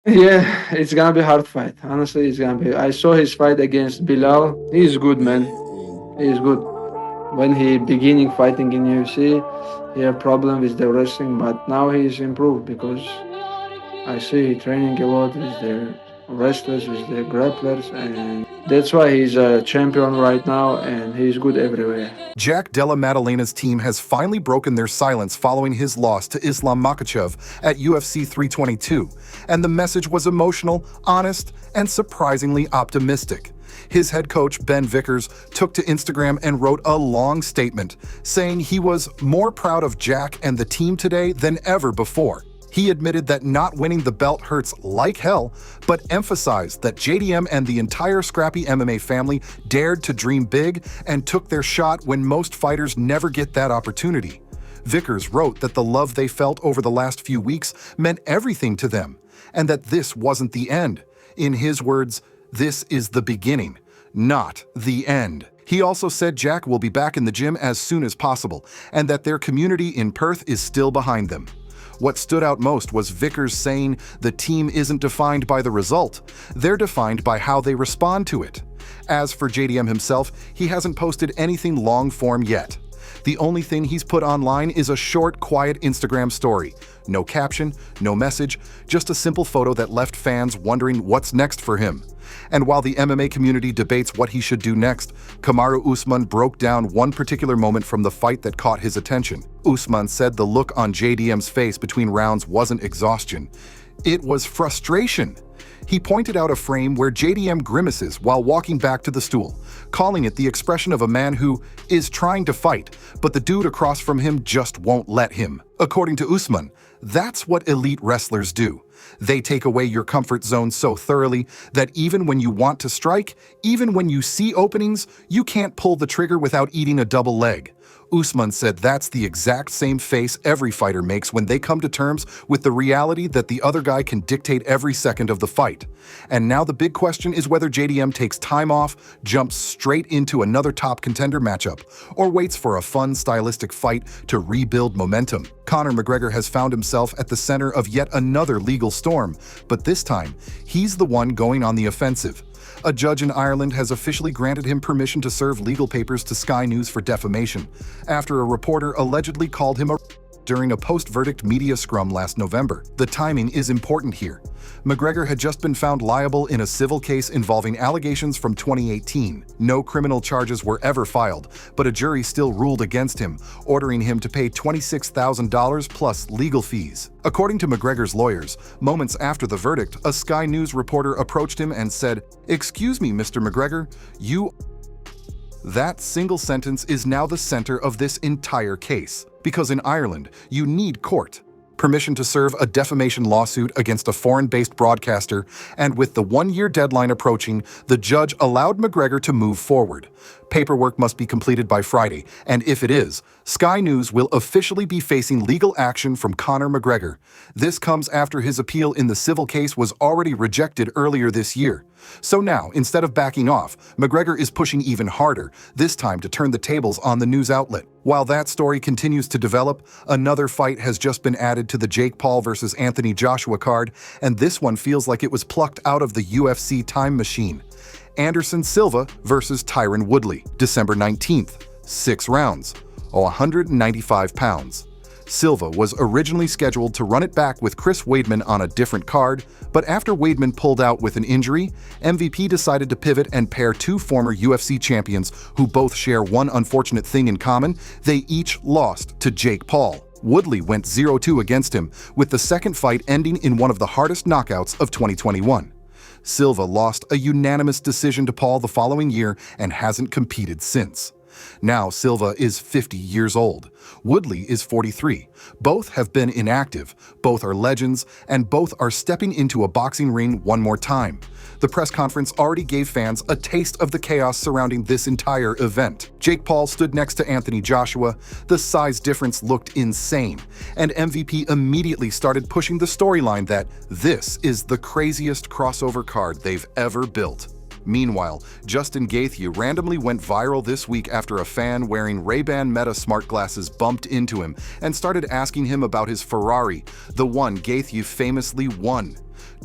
Yeah, it's gonna be a hard fight. Honestly, it's gonna be. I saw his fight against Bilal. He's good, man. He's good. When he beginning fighting in UFC, he had problem with the wrestling, but now he's improved because I see he training a lot with the wrestlers, with the grapplers, and that's why he's a champion right now, and he's good everywhere. Jack Della Maddalena's team has finally broken their silence following his loss to Islam Makhachev at UFC 322, and the message was emotional, honest, and surprisingly optimistic. His head coach, Ben Vickers, took to Instagram and wrote a long statement saying he was more proud of Jack and the team today than ever before. He admitted that not winning the belt hurts like hell, but emphasized that JDM and the entire scrappy MMA family dared to dream big and took their shot when most fighters never get that opportunity. Vickers wrote that the love they felt over the last few weeks meant everything to them, and that this wasn't the end. In his words, "This is the beginning, not the end." He also said Jack will be back in the gym as soon as possible, and that their community in Perth is still behind them. What stood out most was Vickers saying the team isn't defined by the result, they're defined by how they respond to it. As for JDM himself, he hasn't posted anything long-form yet. The only thing he's put online is a short, quiet Instagram story. No caption, no message, just a simple photo that left fans wondering what's next for him. And while the MMA community debates what he should do next, Kamaru Usman broke down one particular moment from the fight that caught his attention. Usman said the look on JDM's face between rounds wasn't exhaustion. It was frustration. He pointed out a frame where JDM grimaces while walking back to the stool, calling it the expression of a man who is trying to fight, but the dude across from him just won't let him. According to Usman, that's what elite wrestlers do. They take away your comfort zone so thoroughly that even when you want to strike, even when you see openings, you can't pull the trigger without eating a double leg. Usman said that's the exact same face every fighter makes when they come to terms with the reality that the other guy can dictate every second of the fight. And now the big question is whether JDM takes time off, jumps straight into another top contender matchup, or waits for a fun, stylistic fight to rebuild momentum. Conor McGregor has found himself at the center of yet another legal storm, but this time, he's the one going on the offensive. A judge in Ireland has officially granted him permission to serve legal papers to Sky News for defamation, after a reporter allegedly called him a during a post-verdict media scrum last November. The timing is important here. McGregor had just been found liable in a civil case involving allegations from 2018. No criminal charges were ever filed, but a jury still ruled against him, ordering him to pay $26,000 plus legal fees. According to McGregor's lawyers, moments after the verdict, a Sky News reporter approached him and said, "Excuse me, Mr. McGregor, you..." That single sentence is now the center of this entire case. Because in Ireland, you need court, permission to serve a defamation lawsuit against a foreign-based broadcaster, and with the one-year deadline approaching, the judge allowed McGregor to move forward. Paperwork must be completed by Friday, and if it is, Sky News will officially be facing legal action from Conor McGregor. This comes after his appeal in the civil case was already rejected earlier this year. So now, instead of backing off, McGregor is pushing even harder, this time to turn the tables on the news outlet. While that story continues to develop, another fight has just been added to the Jake Paul vs. Anthony Joshua card, and this one feels like it was plucked out of the UFC time machine. Anderson Silva vs. Tyron Woodley, December 19th, 6 rounds, 195 pounds. Silva was originally scheduled to run it back with Chris Weidman on a different card, but after Weidman pulled out with an injury, MVP decided to pivot and pair two former UFC champions who both share one unfortunate thing in common: they each lost to Jake Paul. Woodley went 0-2 against him, with the second fight ending in one of the hardest knockouts of 2021. Silva lost a unanimous decision to Paul the following year and hasn't competed since. Now Silva is 50 years old. Woodley is 43. Both have been inactive, both are legends, and both are stepping into a boxing ring one more time. The press conference already gave fans a taste of the chaos surrounding this entire event. Jake Paul stood next to Anthony Joshua. The size difference looked insane, and MVP immediately started pushing the storyline that this is the craziest crossover card they've ever built. Meanwhile, Justin Gaethje randomly went viral this week after a fan wearing Ray-Ban Meta smart glasses bumped into him and started asking him about his Ferrari, the one Gaethje famously won.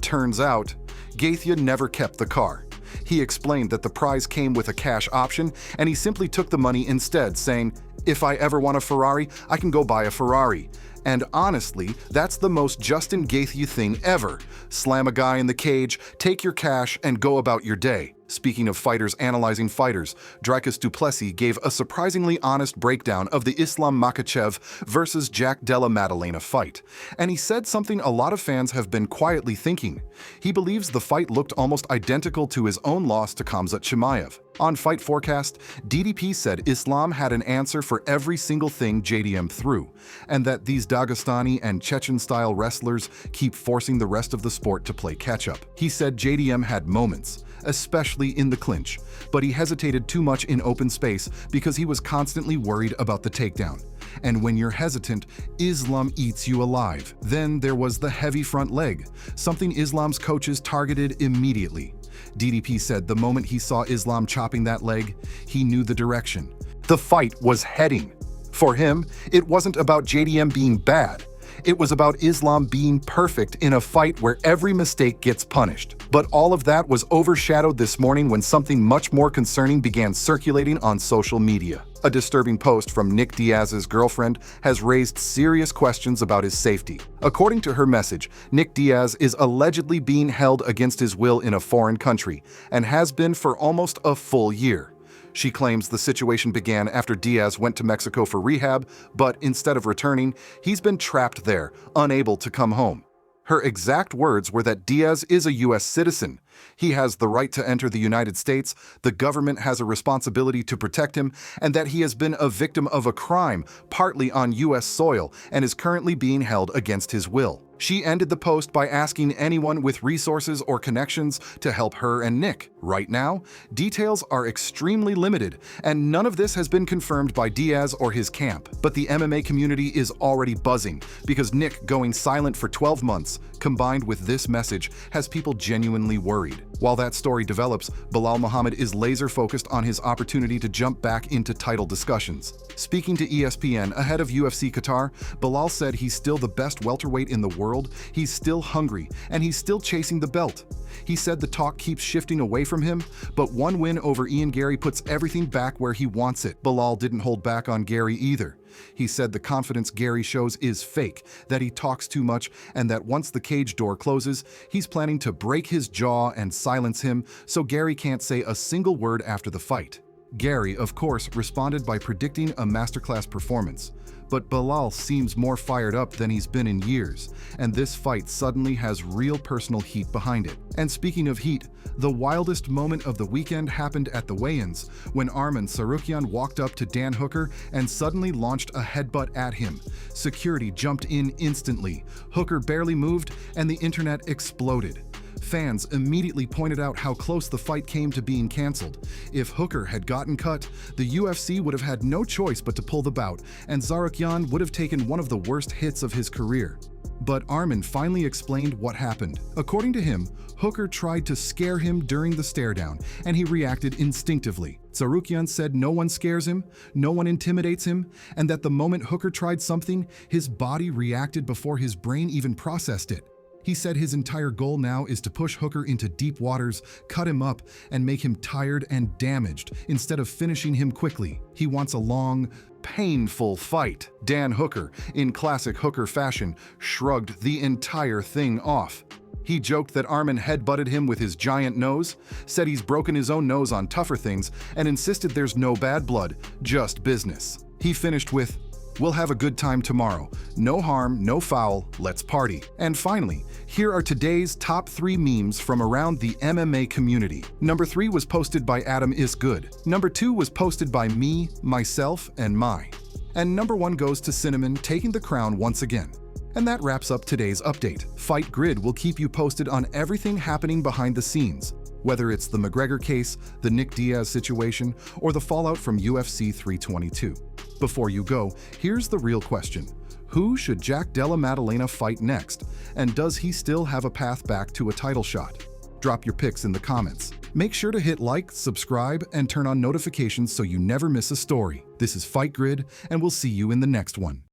Turns out, Gaethje never kept the car. He explained that the prize came with a cash option, and he simply took the money instead, saying, "If I ever want a Ferrari, I can go buy a Ferrari." And honestly, that's the most Justin Gaethje thing ever. Slam a guy in the cage, take your cash, and go about your day. Speaking of fighters analyzing fighters, Dricus Du Plessis gave a surprisingly honest breakdown of the Islam Makhachev versus Jack Della Maddalena fight. And he said something a lot of fans have been quietly thinking. He believes the fight looked almost identical to his own loss to Khamzat Chimaev. On Fight Forecast, DDP said Islam had an answer for every single thing JDM threw, and that these Dagestani and Chechen-style wrestlers keep forcing the rest of the sport to play catch-up. He said JDM had moments, especially in the clinch, but he hesitated too much in open space because he was constantly worried about the takedown. And when you're hesitant, Islam eats you alive. Then there was the heavy front leg, something Islam's coaches targeted immediately. DDP said the moment he saw Islam chopping that leg, he knew the direction. The fight was heading. For him, it wasn't about JDM being bad. It was about Islam being perfect in a fight where every mistake gets punished. But all of that was overshadowed this morning when something much more concerning began circulating on social media. A disturbing post from Nick Diaz's girlfriend has raised serious questions about his safety. According to her message, Nick Diaz is allegedly being held against his will in a foreign country and has been for almost a full year. She claims the situation began after Diaz went to Mexico for rehab, but instead of returning, he's been trapped there, unable to come home. Her exact words were that Diaz is a U.S. citizen. He has the right to enter the United States, the government has a responsibility to protect him, and that he has been a victim of a crime, partly on U.S. soil, and is currently being held against his will. She ended the post by asking anyone with resources or connections to help her and Nick. Right now, details are extremely limited, and none of this has been confirmed by Diaz or his camp. But the MMA community is already buzzing, because Nick going silent for 12 months, combined with this message, has people genuinely worried. While that story develops, Belal Muhammad is laser-focused on his opportunity to jump back into title discussions. Speaking to ESPN ahead of UFC Qatar, Belal said he's still the best welterweight in the world, he's still hungry, and he's still chasing the belt. He said the talk keeps shifting away from him, but one win over Ian Garry puts everything back where he wants it. Belal didn't hold back on Garry either. He said the confidence Garry shows is fake, that he talks too much, and that once the cage door closes, he's planning to break his jaw and silence him so Garry can't say a single word after the fight. Garry, of course, responded by predicting a masterclass performance. But Belal seems more fired up than he's been in years, and this fight suddenly has real personal heat behind it. And speaking of heat, the wildest moment of the weekend happened at the weigh-ins when Arman Tsarukyan walked up to Dan Hooker and suddenly launched a headbutt at him. Security jumped in instantly, Hooker barely moved, and the internet exploded. Fans immediately pointed out how close the fight came to being canceled. If Hooker had gotten cut, the UFC would have had no choice but to pull the bout, and Tsarukyan would have taken one of the worst hits of his career. But Arman finally explained what happened. According to him, Hooker tried to scare him during the stare-down, and he reacted instinctively. Tsarukyan said no one scares him, no one intimidates him, and that the moment Hooker tried something, his body reacted before his brain even processed it. He said his entire goal now is to push Hooker into deep waters, cut him up, and make him tired and damaged instead of finishing him quickly. He wants a long, painful fight. Dan Hooker, in classic Hooker fashion, shrugged the entire thing off. He joked that Arman headbutted him with his giant nose, said he's broken his own nose on tougher things, and insisted there's no bad blood, just business. He finished with, "We'll have a good time tomorrow. No harm, no foul, let's party." And finally, here are today's top 3 memes from around the MMA community. Number 3 was posted by Adam Is Good. Number 2 was posted by me, myself, and my. And number 1 goes to Cinnamon, taking the crown once again. And that wraps up today's update. Fight Grid will keep you posted on everything happening behind the scenes, whether it's the McGregor case, the Nick Diaz situation, or the fallout from UFC 322. Before you go, here's the real question. Who should Jack Della Maddalena fight next? And does he still have a path back to a title shot? Drop your picks in the comments. Make sure to hit like, subscribe, and turn on notifications so you never miss a story. This is Fight Grid, and we'll see you in the next one.